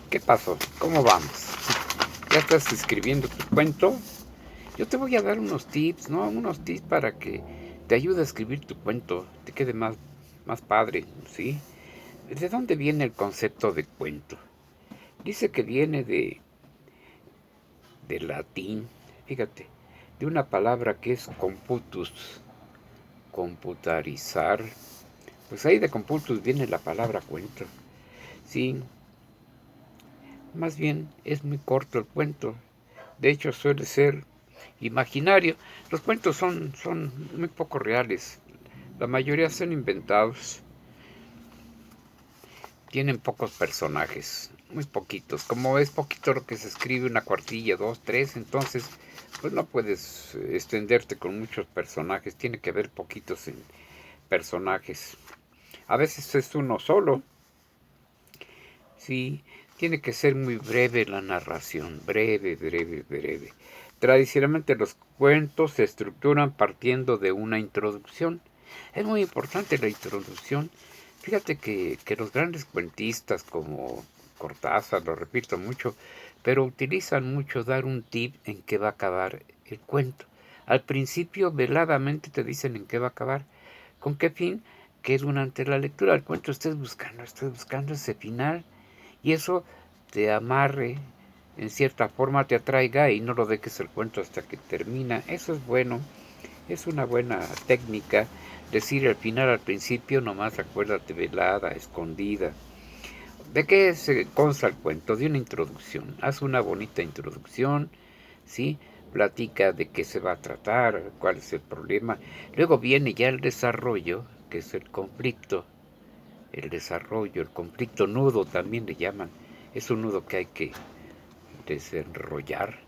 ¿Qué pasó? ¿Cómo vamos? ¿Ya estás escribiendo tu cuento? Yo te voy a dar unos tips, ¿no? Unos tips para que te ayude a escribir tu cuento, te quede más padre, ¿sí? ¿De dónde viene el concepto de cuento? Dice que viene de latín, fíjate, de una palabra que es computus, computarizar. Pues ahí de computus viene la palabra cuento. Sí, más bien es muy corto el cuento. De hecho, suele ser imaginario. Los cuentos son muy poco reales. La mayoría son inventados. Tienen pocos personajes, muy poquitos. Como es poquito lo que se escribe, una cuartilla, dos, tres, entonces pues no puedes extenderte con muchos personajes. Tiene que haber poquitos personajes. A veces es uno solo. Sí, tiene que ser muy breve la narración, breve. Tradicionalmente los cuentos se estructuran partiendo de una introducción. Es muy importante la introducción. Fíjate que los grandes cuentistas como Cortázar, lo repito mucho, pero utilizan mucho dar un tip en qué va a acabar el cuento. Al principio veladamente te dicen en qué va a acabar. ¿Con qué fin? Que durante la lectura del cuento estés buscando ese final y eso te amarre, en cierta forma te atraiga y no lo dejes el cuento hasta que termina. Eso es bueno, es una buena técnica. Decir el final al principio, nomás acuérdate, velada, escondida. ¿De qué se consta el cuento? De una introducción. Haz una bonita introducción, ¿sí? Platica de qué se va a tratar, cuál es el problema. Luego viene ya el desarrollo, que es el conflicto. El desarrollo, el conflicto nudo también le llaman. Es un nudo que hay que desenrollar,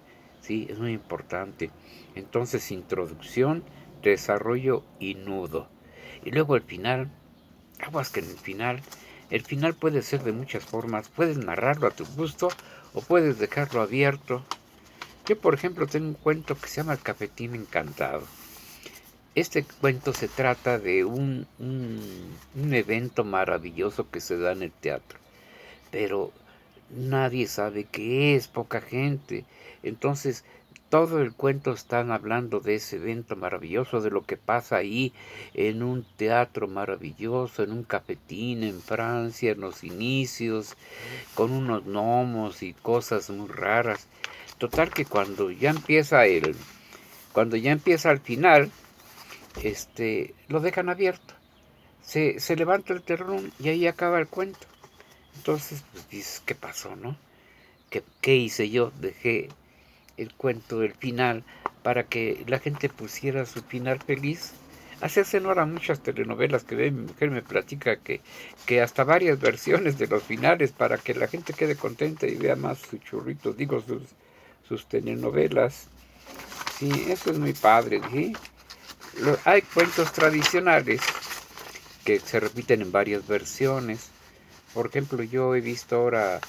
¿sí? Es muy importante. Entonces, introducción, desarrollo y nudo. Y luego el final, aguas que en el final puede ser de muchas formas. Puedes narrarlo a tu gusto o puedes dejarlo abierto. Yo, por ejemplo, tengo un cuento que se llama El Cafetín Encantado. Este cuento se trata de un evento maravilloso que se da en el teatro, pero nadie sabe qué es, poca gente. Entonces, todo el cuento están hablando de ese evento maravilloso, de lo que pasa ahí en un teatro maravilloso, en un cafetín en Francia, en los inicios, con unos gnomos y cosas muy raras. Total que cuando ya empieza el final, lo dejan abierto. Se levanta el telón y ahí acaba el cuento. Entonces, pues dices, ¿qué pasó, no? ¿Qué hice yo? Dejé el cuento, el final, para que la gente pusiera su final feliz. Así hacen ahora muchas telenovelas que ve mi mujer, me platica que hasta varias versiones de los finales para que la gente quede contenta y vea más sus churritos, digo, sus telenovelas. Sí, eso es muy padre, ¿sí? Hay cuentos tradicionales que se repiten en varias versiones. Por ejemplo, yo he visto ahora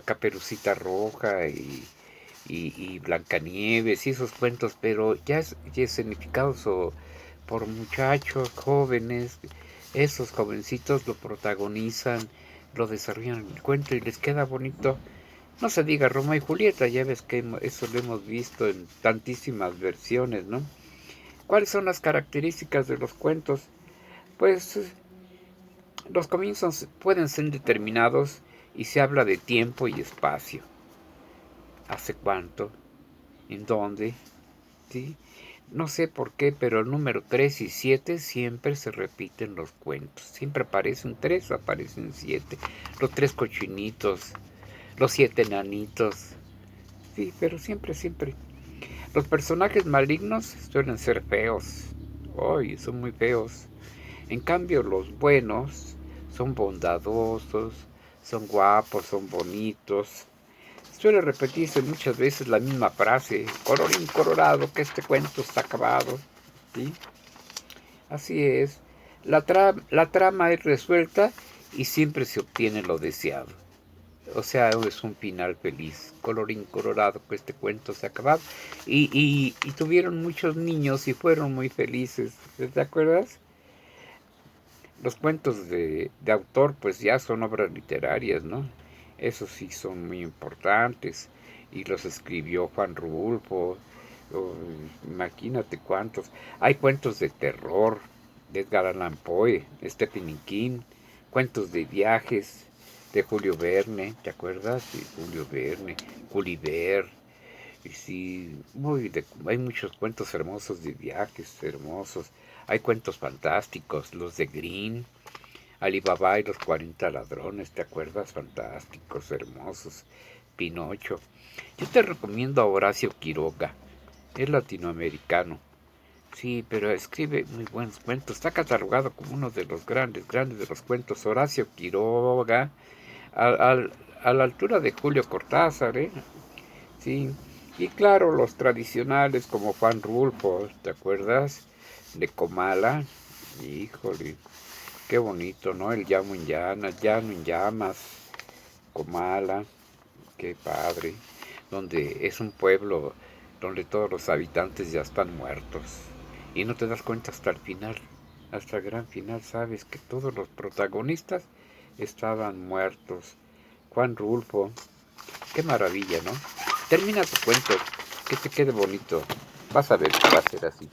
Caperucita Roja y Blancanieves y esos cuentos, pero ya es significados por muchachos jóvenes. Esos jovencitos lo protagonizan, lo desarrollan en el cuento y les queda bonito. No se diga Romeo y Julieta, ya ves que eso lo hemos visto en tantísimas versiones, ¿no? ¿Cuáles son las características de los cuentos? Pues los comienzos pueden ser determinados y se habla de tiempo y espacio. ¿Hace cuánto? ¿En dónde? ¿Sí? No sé por qué, pero el número 3 y 7 siempre se repiten los cuentos. Siempre aparece un 3 o aparece un 7. Los tres cochinitos, los 7 enanitos. Sí, pero siempre. Los personajes malignos suelen ser feos. Ay, son muy feos. En cambio, los buenos son bondadosos, son guapos, son bonitos. Suele repetirse muchas veces la misma frase, colorín colorado, que este cuento está acabado. ¿Sí? Así es. La trama es resuelta y siempre se obtiene lo deseado. O sea, es un final feliz. Colorín colorado, que este cuento se ha acabado. Y tuvieron muchos niños y fueron muy felices. ¿Te acuerdas? Los cuentos de autor pues ya son obras literarias, ¿no? Esos sí son muy importantes. Y los escribió Juan Rulfo. Oh, imagínate cuántos. Hay cuentos de terror de Edgar Allan Poe, Stephen King, cuentos de viajes de Julio Verne, ¿te acuerdas? De Julio Verne, Gulliver. Y sí, hay muchos cuentos hermosos de viajes, hermosos. Hay cuentos fantásticos, los de Green, Alibaba y los 40 ladrones, ¿te acuerdas? Fantásticos, hermosos. Pinocho. Yo te recomiendo a Horacio Quiroga, es latinoamericano. Sí, pero escribe muy buenos cuentos. Está catalogado como uno de los grandes de los cuentos. Horacio Quiroga, al- al- a la altura de Julio Cortázar, ¿eh? Sí. Y claro, los tradicionales como Juan Rulfo, ¿te acuerdas? De Comala. Híjole, qué bonito, ¿no? El Llano en Llamas, Comala, qué padre. Donde es un pueblo donde todos los habitantes ya están muertos. Y no te das cuenta hasta el final, hasta el gran final, sabes que todos los protagonistas estaban muertos. Juan Rulfo, qué maravilla, ¿no? Termina tu cuento, que te quede bonito. Vas a ver que va a ser así.